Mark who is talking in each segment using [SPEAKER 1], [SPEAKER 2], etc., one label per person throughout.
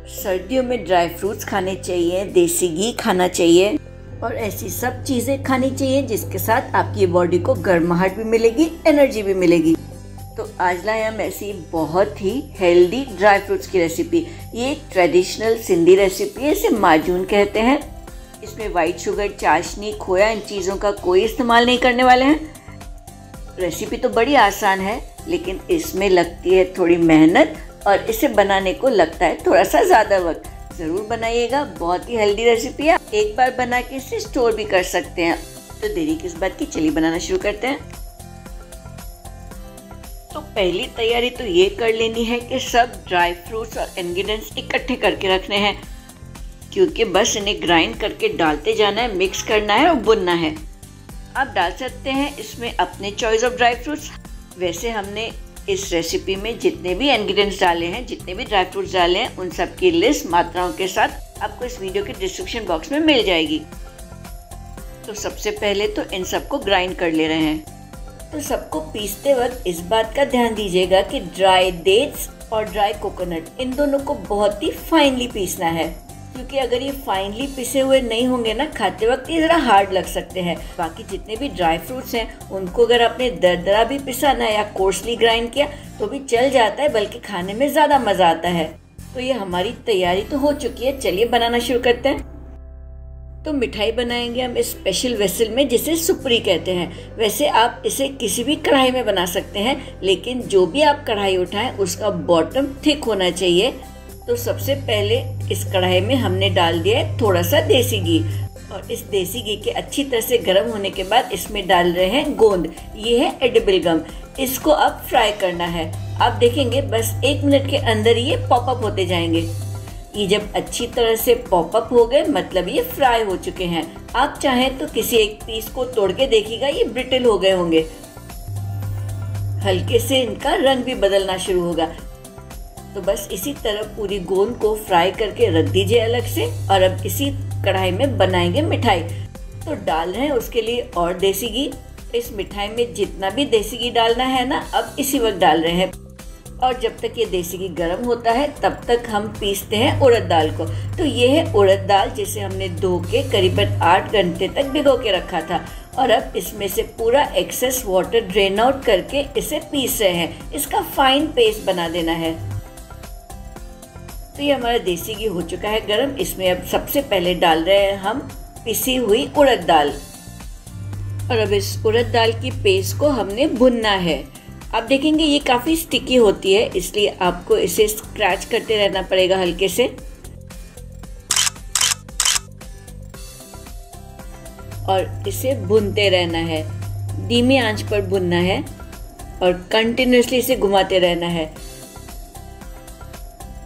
[SPEAKER 1] सर्दियों में dry fruits खाने चाहिए, देसी घी खाना चाहिए और ऐसी सब चीज़ें खानी चाहिए जिसके साथ आपकी बॉडी को गर्माहट भी मिलेगी, एनर्जी भी मिलेगी। तो आज लाए हम ऐसी बहुत ही हेल्दी ड्राई फ्रूट्स की रेसिपी। ये एक ट्रेडिशनल सिंधी रेसिपी है, इसे माजून कहते हैं। इसमें वाइट शुगर, चाशनी, खोया इन चीज़ों का कोई इस्तेमाल नहीं करने वाले हैं। रेसिपी तो बड़ी आसान है लेकिन इसमें लगती है थोड़ी मेहनत और इसे बनाने को लगता है थोड़ा सा ज़्यादा वक्त। ज़रूर बनाइएगा, बहुत ही हेल्दी रेसिपी है। एक बार बना के इसे स्टोर भी कर सकते हैं। तो देरी किस बात की, चलिए बनाना शुरू करते हैं। तो पहली तैयारी तो ये कर लेनी है कि सब ड्राई फ्रूट्स और इंग्रेडिएंट्स इकट्ठे करके रखने हैं, क्योंकि बस इन्हें ग्राइंड करके डालते जाना है, मिक्स करना है और भुनना है। आप डाल सकते हैं इसमें अपने चॉइस ऑफ ड्राई फ्रूट्स। वैसे हमने इस रेसिपी में जितने भी इंग्रेडिएंट्स डाले हैं, जितने भी ड्राई फ्रूट्स डाले हैं, उन सब की लिस्ट मात्राओं के साथ आपको इस वीडियो के डिस्क्रिप्शन बॉक्स में मिल जाएगी। तो सबसे पहले तो इन सबको ग्राइंड कर ले रहे हैं। तो सबको पीसते वक्त इस बात का ध्यान दीजिएगा कि ड्राई डेट्स और ड्राई कोकोनट इन दोनों को बहुत ही फाइनली पीसना है, क्योंकि अगर ये फाइनली पिसे हुए नहीं होंगे ना, खाते वक्त ये ज़रा हार्ड लग सकते हैं। बाकी जितने भी ड्राई फ्रूट्स हैं उनको अगर आपने दरदरा भी पिसाना है या कोर्सली ग्राइंड किया तो भी चल जाता है, बल्कि खाने में ज़्यादा मज़ा आता है। तो ये हमारी तैयारी तो हो चुकी है, चलिए बनाना शुरू करते हैं। तो मिठाई बनाएंगे हम इस स्पेशल वेसल में जिसे सुपरी कहते हैं। वैसे आप इसे किसी भी कढ़ाई में बना सकते हैं, लेकिन जो भी आप कढ़ाई उठाएं उसका बॉटम थिक होना चाहिए। तो सबसे पहले इस कढ़ाई में हमने डाल दिया है थोड़ा सा देसी घी, और इस देसी घी के अच्छी तरह से गर्म होने के बाद इसमें डाल रहे हैं गोंद। ये है एडिबल गम। इसको अब फ्राई करना है। आप देखेंगे बस 1 मिनट के अंदर ये पॉपअप होते जाएंगे। ये जब अच्छी तरह से पॉपअप हो गए मतलब ये फ्राई हो चुके हैं। आप चाहें तो किसी एक पीस को तोड़ के देखिएगा, ये ब्रिटल हो गए होंगे। हल्के से इनका रंग भी बदलना शुरू होगा। तो बस इसी तरह पूरी गोंद को फ्राई करके रख दीजिए अलग से। और अब इसी कढ़ाई में बनाएंगे मिठाई। तो डाल रहे हैं उसके लिए और देसी घी। इस मिठाई में जितना भी देसी घी डालना है ना, अब इसी वक्त डाल रहे हैं। और जब तक ये देसी घी गर्म होता है तब तक हम पीसते हैं उड़द दाल को। तो ये है उड़द दाल, जिसे हमने धो के करीबन 8 घंटे तक भिगो के रखा था। और अब इसमें से पूरा एक्सेस वाटर ड्रेन आउट करके इसे पीस रहे हैं। इसका फाइन पेस्ट बना देना है। तो ये हमारा देसी घी हो चुका है गर्म। इसमें अब सबसे पहले डाल रहे हैं हम पिसी हुई उड़द दाल। और अब इस उड़द दाल की पेस्ट को हमने भुनना है। आप देखेंगे ये काफ़ी स्टिकी होती है, इसलिए आपको इसे स्क्रैच करते रहना पड़ेगा हल्के से। और इसे भूनते रहना है, धीमी आंच पर भुनना है और कंटिन्यूसली इसे घुमाते रहना है।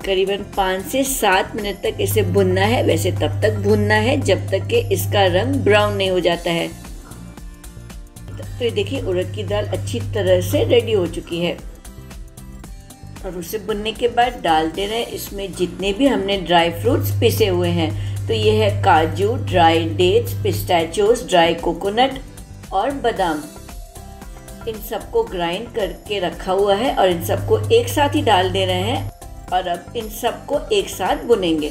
[SPEAKER 1] करीबन 5 से 7 मिनट तक इसे भुनना है। वैसे तब तक भुनना है जब तक कि इसका रंग ब्राउन नहीं हो जाता है। तो ये देखिए उड़द की दाल अच्छी तरह से रेडी हो चुकी है। और उसे भुनने के बाद डाल दे रहे हैं इसमें जितने भी हमने ड्राई फ्रूट्स पिसे हुए हैं। तो ये है काजू, ड्राई डेट्स, पिस्ताचियोज, ड्राई कोकोनट और बादाम। इन सबको ग्राइंड करके रखा हुआ है और इन सबको एक साथ ही डाल दे रहे हैं। और अब इन सबको एक साथ भुनेंगे।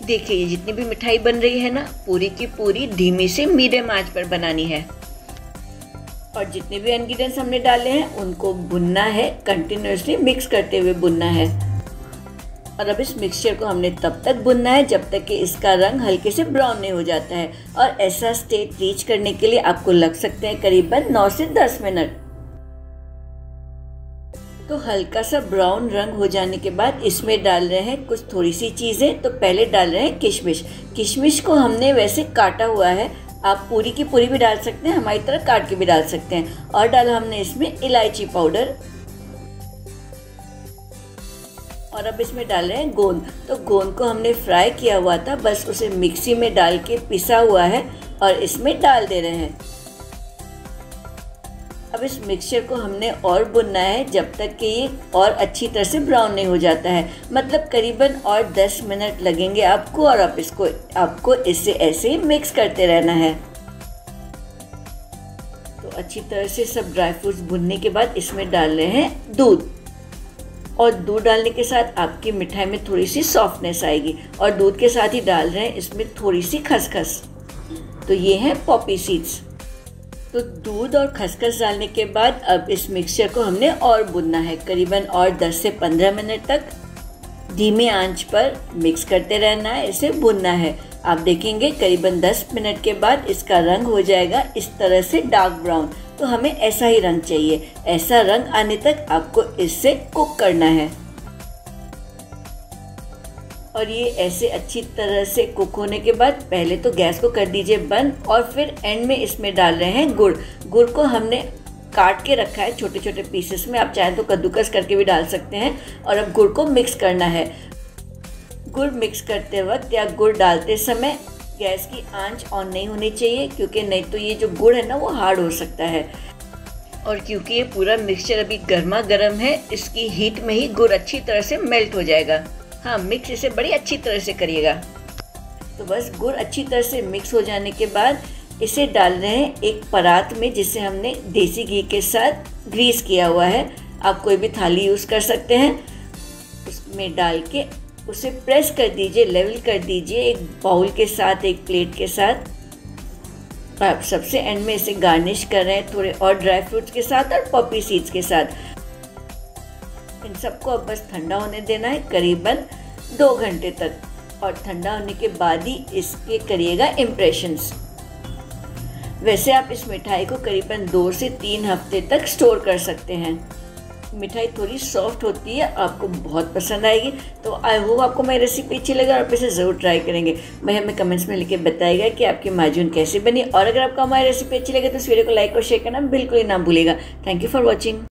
[SPEAKER 1] देखिए ये जितनी भी मिठाई बन रही है ना, पूरी की पूरी धीमी से मीडियम आंच पर बनानी है। और जितने भी इंग्रेडिएंट्स हमने डाले हैं उनको भुनना है, कंटिन्यूसली मिक्स करते हुए भुनना है। और अब इस मिक्सचर को हमने तब तक भुनना है जब तक कि इसका रंग हल्के से ब्राउन नहीं हो जाता है। और ऐसा स्टेट रीच करने के लिए आपको लग सकते हैं करीबन 9 से 10 मिनट। तो हल्का सा ब्राउन रंग हो जाने के बाद इसमें डाल रहे हैं कुछ थोड़ी सी चीज़ें। तो पहले डाल रहे हैं किशमिश। किशमिश को हमने वैसे काटा हुआ है, आप पूरी की पूरी भी डाल सकते हैं, हमारी तरह काट के भी डाल सकते हैं। और डाला हमने इसमें इलायची पाउडर। और अब इसमें डाल रहे हैं गोंद। तो गोंद को हमने फ्राई किया हुआ था, बस उसे मिक्सी में डाल के पिसा हुआ है और इसमें डाल दे रहे हैं। अब इस मिक्सचर को हमने और भुनना है जब तक कि ये और अच्छी तरह से ब्राउन नहीं हो जाता है। मतलब करीबन और 10 मिनट लगेंगे आपको। और आपको इसे ऐसे ही मिक्स करते रहना है। तो अच्छी तरह से सब ड्राई फ्रूट्स भुनने के बाद इसमें डाल रहे हैं दूध। और दूध डालने के साथ आपकी मिठाई में थोड़ी सी सॉफ्टनेस आएगी। और दूध के साथ ही डाल रहे हैं इसमें थोड़ी सी खसखस। तो ये है पॉपी सीड्स। तो दूध और खसखस डालने के बाद अब इस मिक्सचर को हमने और भूनना है, करीबन और 10 से 15 मिनट तक धीमे आंच पर मिक्स करते रहना है, इसे भूनना है। आप देखेंगे करीबन 10 मिनट के बाद इसका रंग हो जाएगा इस तरह से डार्क ब्राउन। तो हमें ऐसा ही रंग चाहिए, ऐसा रंग आने तक आपको इससे कुक करना है। और ये ऐसे अच्छी तरह से कुक होने के बाद पहले तो गैस को कर दीजिए बंद और फिर एंड में इसमें डाल रहे हैं गुड़। गुड़ को हमने काट के रखा है छोटे छोटे पीसेस में, आप चाहें तो कद्दूकस करके भी डाल सकते हैं। और अब गुड़ को मिक्स करना है। गुड़ मिक्स करते वक्त या गुड़ डालते समय गैस की आंच ऑन नहीं होनी चाहिए, क्योंकि नहीं तो ये जो गुड़ है ना वो हार्ड हो सकता है। और क्योंकि ये पूरा मिक्सचर अभी गर्मा गर्म है, इसकी हीट में ही गुड़ अच्छी तरह से मेल्ट हो जाएगा। हाँ, मिक्स इसे बड़ी अच्छी तरह से करिएगा। तो बस गुड़ अच्छी तरह से मिक्स हो जाने के बाद इसे डाल रहे हैं एक परात में, जिसे हमने देसी घी के साथ ग्रीस किया हुआ है। आप कोई भी थाली यूज़ कर सकते हैं। उसमें डाल के उसे प्रेस कर दीजिए, लेवल कर दीजिए एक बाउल के साथ, एक प्लेट के साथ। आप सबसे एंड में इसे गार्निश कर रहे हैं थोड़े और ड्राई फ्रूट्स के साथ और पॉपी सीड्स के साथ। इन सबको अब बस ठंडा होने देना है करीबन 2 घंटे तक। और ठंडा होने के बाद ही इसके करिएगा इम्प्रेशंस। वैसे आप इस मिठाई को करीबन 2 से 3 हफ्ते तक स्टोर कर सकते हैं। मिठाई थोड़ी सॉफ्ट होती है, आपको बहुत पसंद आएगी। तो आई होप आपको मेरी रेसिपी अच्छी लगे और आप इसे ज़रूर ट्राई करेंगे। भाई हमें कमेंट्स में लिख के बताइएगा कि आपकी माजून कैसी बनी। और अगर आपको हमारी रेसिपी अच्छी लगे तो इस वीडियो को लाइक और शेयर करना बिल्कुल ही ना भूलिएगा। Thank you for watching.